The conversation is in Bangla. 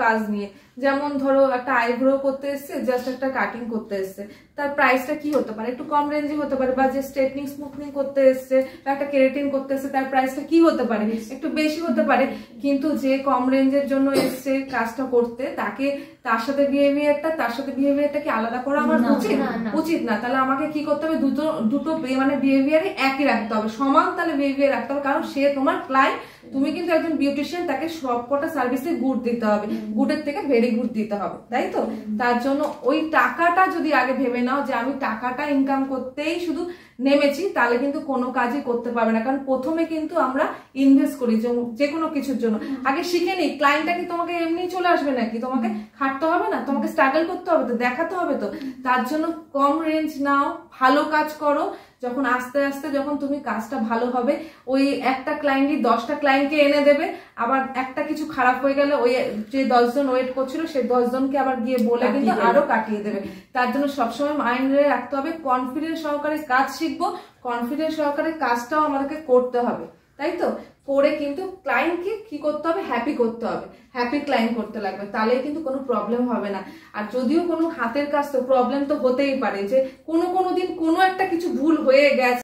কাজ নিয়ে। যেমন ধরো একটা আইব্রো করতে এসছে, জাস্ট একটা কাটিং করতে এসছে, তার প্রাইসটা কি হতে পারে, একটু কম রেঞ্জে হতে পারে। বা যে স্ট্রেটনিং স্মুথনিং করতে এসছে বা একটা কেরাটিন করতে এসছে, তার প্রাইসটা কি হতে পারে, একটু বেশি হতে পারে। কিন্তু যে কম রেঞ্জের জন্য এসছে কাজটা করতে, তাকে তার সাথে বিহেভিয়ারটা কি আলাদা করা আমার উচিত না। তাহলে আমাকে কি করতে হবে, দুটো মানে বিহেভিয়ারে একই রাখতে হবে, সমান তাহলে বিহেভিয়ার রাখতে হবে। কারণ সে তোমার ক্লায়েন্ট, তুমি কিন্তু একজন বিউটিশিয়ান, তাকে সবকটা সার্ভিসে গুড দিতে হবে, গুডের থেকে ভেরি গুড দিতে হবে, তাই তো? তার জন্য ওই টাকাটা যদি আগে ভেবে নাও যে আমি টাকাটা ইনকাম করতেই শুধু নেমেছি, তাহলে কিন্তু কোনো কাজই করতে পারবে না। কারণ প্রথমে কিন্তু আমরা ইনভেস্ট করি যে কোনো কিছুর জন্য। আগে শিখে নিই, ক্লায়েন্টটা কি তোমাকে এমনি চলে আসবে নাকি? তোমাকে খাটতে হবে না, তোমাকে স্ট্রাগল করতে হবে তো, দেখাতে হবে তো। তার জন্য কম রেঞ্জ নাও, ভালো কাজ করো। যখন আস্তে আস্তে যখন তুমি কাজটা ভালো হবে, ওই একটা ক্লায়েন্টই 10টা ক্লায়েন্টকে এনে দেবে। আবার একটা কিছু খারাপ হয়ে গেলে ওই যে 10 জন ওয়েট করছিল, সেই 10 জনকে আবার গিয়ে বলে কিন্তু আরো কাটিয়ে দেবে। তার জন্য সবসময় মাইন্ডে রাখতে হবে, কনফিডেন্স সহকারে কাজ শিখবো, কনফিডেন্স সহকারে কাজটাও আমাদেরকে করতে হবে, তাই তো? করে কিন্তু ক্লায়েন্টকে কি করতে হবে, হ্যাপি করতে হবে, হ্যাপি ক্লায়েন্ট করতে লাগবে, তাহলে কিন্তু কোনো প্রবলেম হবে না। আর যদিও কোনো হাতের কাজ, তো প্রবলেম তো হতেই পারে, যে কোনো দিন কোনো একটা কিছু ভুল হয়ে গেছে।